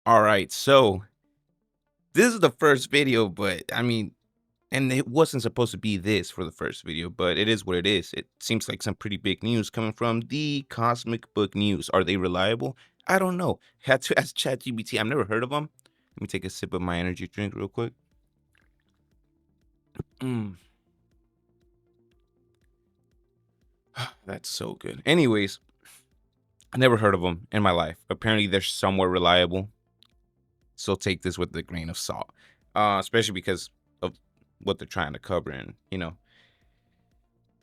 All right, so this is the first video, but I mean, and it wasn't supposed to be this for the first video, but it is what it is. It seems like some pretty big news coming from the Cosmic Book News. Are they reliable? I don't know. Had to ask ChatGPT. I've never heard of them. Let me take a sip of my energy drink real quick. Mm. That's so good. Anyways, I never heard of them in my life. Apparently, they're somewhat reliable. So take this with a grain of salt, especially because of what they're trying to cover and,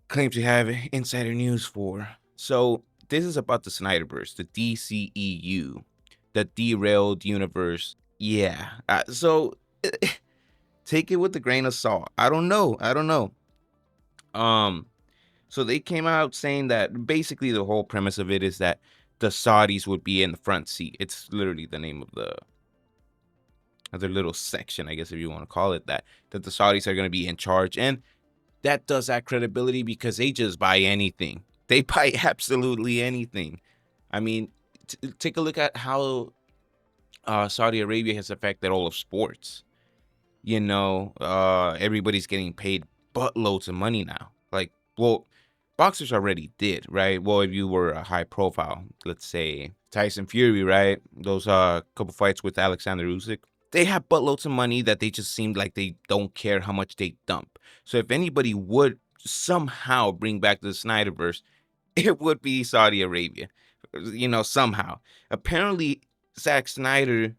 claim to have insider news for. So this is about the SnyderVerse, the DCEU, the derailed universe. Yeah. So take it with a grain of salt. I don't know. Um, so they came out saying that basically the whole premise of it is that the Saudis would be in the front seat. It's literally the name of their little section, I guess, if you want to call it that the Saudis are going to be in charge. And that does add credibility because they just buy anything. They buy absolutely anything. I mean, take a look at how Saudi Arabia has affected all of sports. Everybody's getting paid buttloads of money now. Like, well, boxers already did, right? Well, if you were a high profile, let's say Tyson Fury, right? Those couple fights with Alexander Usyk, they have buttloads of money that they just seem like they don't care how much they dump. So if anybody would somehow bring back the Snyderverse, it would be Saudi Arabia. Somehow. Apparently, Zack Snyder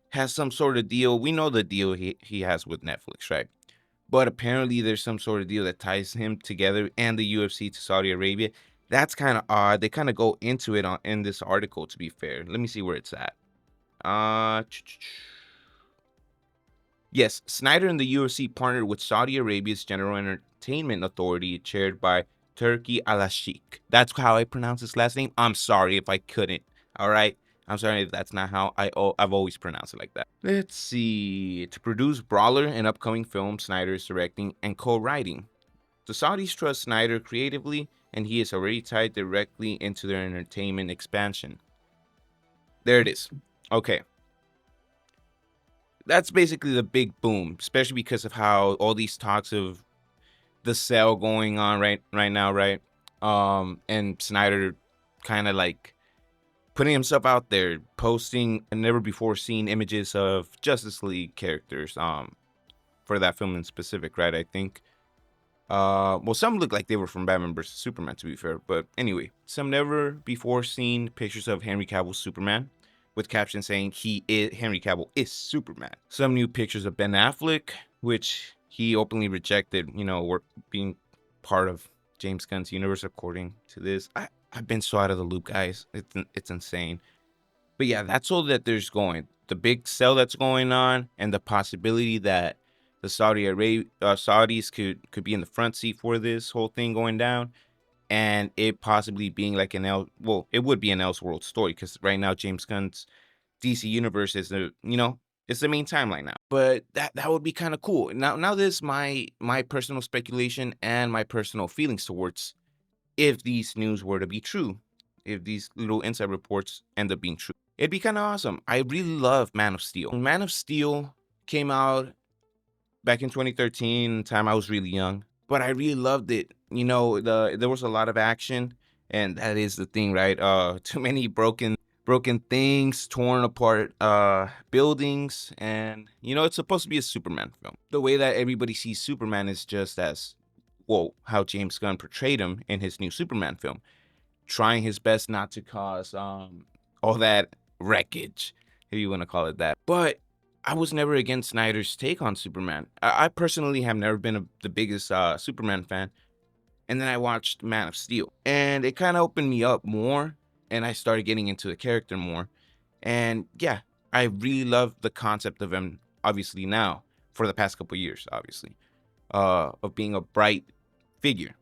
has some sort of deal. We know the deal he has with Netflix, right? But apparently there's some sort of deal that ties him together and the UFC to Saudi Arabia. That's kind of odd. They kind of go into it in this article, to be fair. Let me see where it's at. Yes, Snyder and the UFC partnered with Saudi Arabia's General Entertainment Authority, chaired by Turki Al-Sheikh. That's how I pronounce his last name. I'm sorry if I couldn't. All right. I'm sorry if that's not how I've always pronounced it like that. Let's see. To produce Brawler, an upcoming film Snyder is directing and co-writing. The Saudis trust Snyder creatively, and he is already tied directly into their entertainment expansion. There it is. Okay. That's basically the big boom, especially because of how all these talks of the sale going on right now, right? And Snyder kind of like putting himself out there, posting never before seen images of Justice League characters, for that film in specific, right? I think, well, some look like they were from Batman vs Superman, to be fair, but anyway, some never before seen pictures of Henry Cavill's Superman, with captions saying Henry Cavill is Superman. Some new pictures of Ben Affleck, which he openly rejected, being part of James Gunn's universe, according to this. I've been so out of the loop, guys. It's insane. But yeah, that's all that there's going. The big sell that's going on, and the possibility that the Saudis could be in the front seat for this whole thing going down, and it possibly being like it would be an Elseworld story, because right now James Gunn's DC universe is it's the main timeline now. But that would be kind of cool. Now this is my personal speculation and my personal feelings towards if these news were to be true, if these little inside reports end up being true. It'd be kind of awesome. I really love Man of Steel. Man of Steel came out back in 2013, time I was really young, but I really loved it. There was a lot of action, and that is the thing, right? Too many broken things, torn apart buildings, and it's supposed to be a Superman film. The way that everybody sees Superman is just as, well, how James Gunn portrayed him in his new Superman film, trying his best not to cause all that wreckage, if you want to call it that. But I was never against Snyder's take on Superman. I personally have never been the biggest Superman fan. And then I watched Man of Steel, and it kind of opened me up more, and I started getting into the character more. And yeah, I really love the concept of him, obviously now, for the past couple years, obviously, of being a bright figure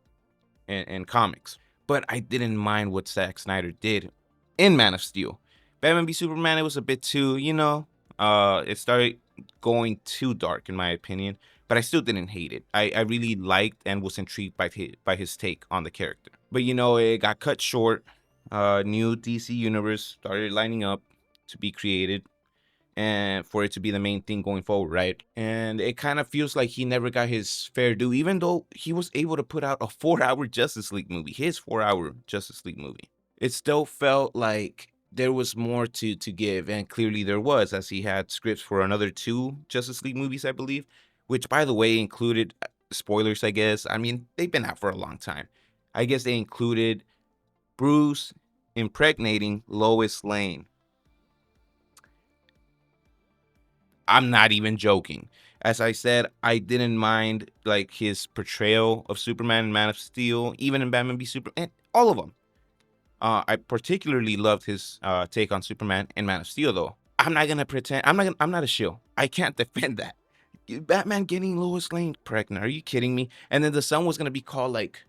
in comics. But I didn't mind what Zack Snyder did in Man of Steel. Batman v Superman, it was a bit too, it started going too dark, in my opinion, but I still didn't hate it. I really liked and was intrigued by his take on the character. But it got cut short. New DC universe started lining up to be created, and for it to be the main thing going forward, right? And it kind of feels like he never got his fair due, even though he was able to put out a 4-hour Justice League movie, his 4-hour Justice League movie. It still felt like there was more to give, and clearly there was, as he had scripts for another 2 Justice League movies, I believe, which, by the way, included spoilers, I guess. I mean, they've been out for a long time. I guess they included Bruce impregnating Lois Lane. I'm not even joking. As I said, I didn't mind like his portrayal of Superman in Man of Steel, even in Batman v Superman, all of them. I particularly loved his take on Superman in Man of Steel, though. I'm not gonna pretend. I'm not a shill. I can't defend that. Batman getting Lois Lane pregnant. Are you kidding me? And then the son was gonna be called like,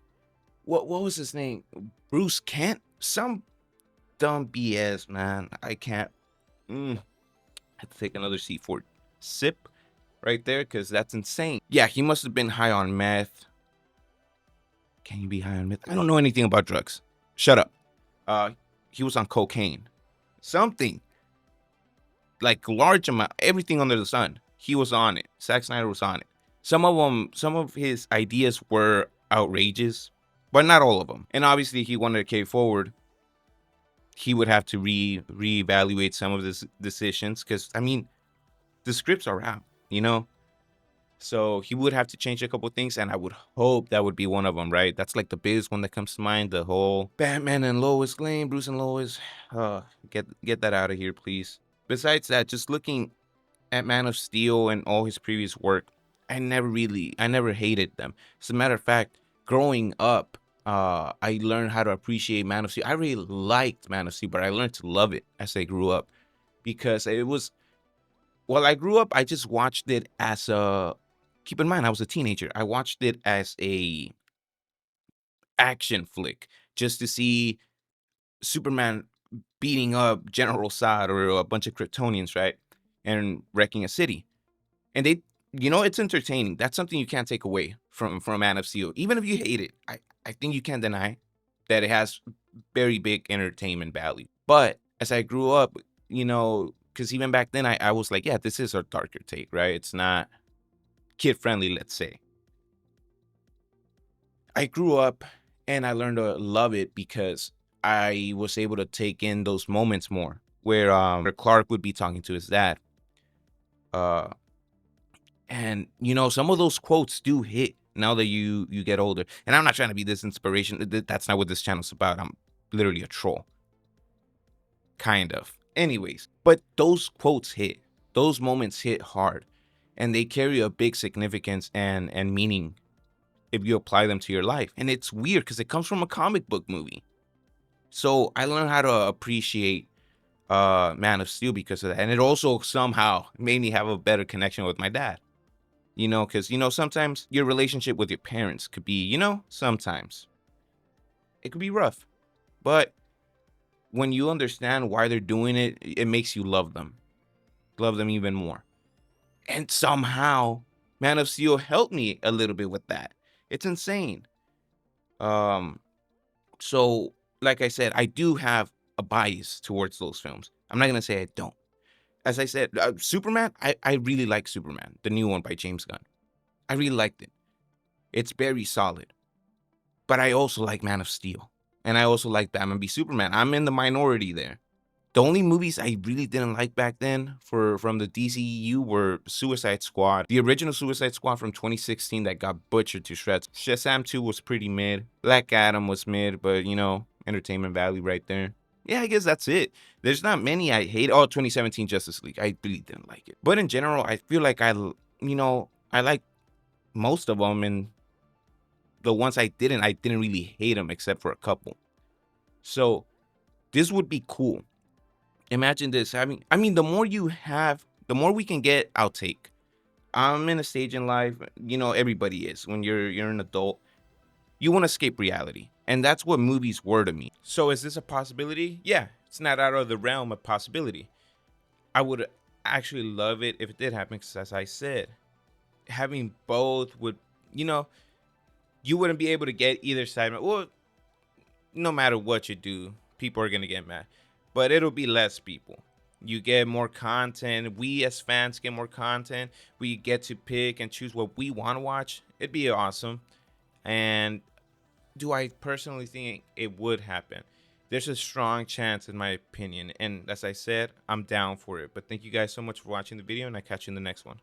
what was his name? Bruce Kent? Some dumb BS, man. I can't. I have to take another sip right there, because that's insane. Yeah, he must have been high on meth. Can you be high on meth? I don't know anything about drugs. Shut up. He was on cocaine. Something. Like large amount, everything under the sun. He was on it. Zack Snyder was on it. Some of his ideas were outrageous, but not all of them. And obviously, he wanted to carry forward. He would have to reevaluate some of his decisions, because I mean, the scripts are out, you know. So he would have to change a couple things, and I would hope that would be one of them, right? That's like the biggest one that comes to mind. The whole Batman and Lois Lane, Bruce and Lois. Get that out of here, please. Besides that, just looking at Man of Steel and all his previous work, I never hated them. As a matter of fact, growing up, I learned how to appreciate Man of Steel. I really liked Man of Steel, but I learned to love it as I grew up, because it was, well, I grew up, I just watched it as a, keep in mind, I was a teenager. I watched it as a action flick, just to see Superman beating up General Zod or a bunch of Kryptonians, right? And wrecking a city. And it's entertaining. That's something you can't take away from Man of Steel. Even if you hate it, I think you can't deny that it has very big entertainment value. But as I grew up, because even back then I was like, yeah, this is a darker take, right? It's not kid friendly, let's say. I grew up and I learned to love it because I was able to take in those moments more, where Clark would be talking to his dad. And some of those quotes do hit now that you get older. And I'm not trying to be this inspiration. That's not what this channel's about. I'm literally a troll. Kind of. Anyways, but those quotes hit. Those moments hit hard. And they carry a big significance and meaning if you apply them to your life. And it's weird because it comes from a comic book movie. So I learned how to appreciate Man of Steel because of that. And it also somehow made me have a better connection with my dad. Because, sometimes your relationship with your parents could be, sometimes it could be rough. But when you understand why they're doing it, it makes you love them even more. And somehow Man of Steel helped me a little bit with that. It's insane. So like I said, I do have a bias towards those films. I'm not going to say I don't. As I said, Superman, I really like Superman, the new one by James Gunn. I really liked it. It's very solid. But I also like Man of Steel. And I also like Batman v Superman. I'm in the minority there. The only movies I really didn't like back then from the DCEU were Suicide Squad. The original Suicide Squad from 2016 that got butchered to shreds. Shazam 2 was pretty mid. Black Adam was mid, but, entertainment value right there. Yeah, I guess that's it. There's not many I hate. Oh, 2017 Justice League. I really didn't like it. But in general, I feel like I like most of them, and the ones I didn't really hate them except for a couple. So this would be cool. Imagine this. The more you have, the more we can get, I'll take. I'm in a stage in life, everybody is. When you're an adult, you want to escape reality. And that's what movies were to me. So is this a possibility? Yeah, it's not out of the realm of possibility. I would actually love it if it did happen, because as I said, having both would, you wouldn't be able to get either side. Well, no matter what you do, people are going to get mad. But it'll be less people. You get more content. We as fans get more content. We get to pick and choose what we want to watch. It'd be awesome. And do I personally think it would happen? There's a strong chance, in my opinion. And as I said, I'm down for it. But thank you guys so much for watching the video, and I catch you in the next one.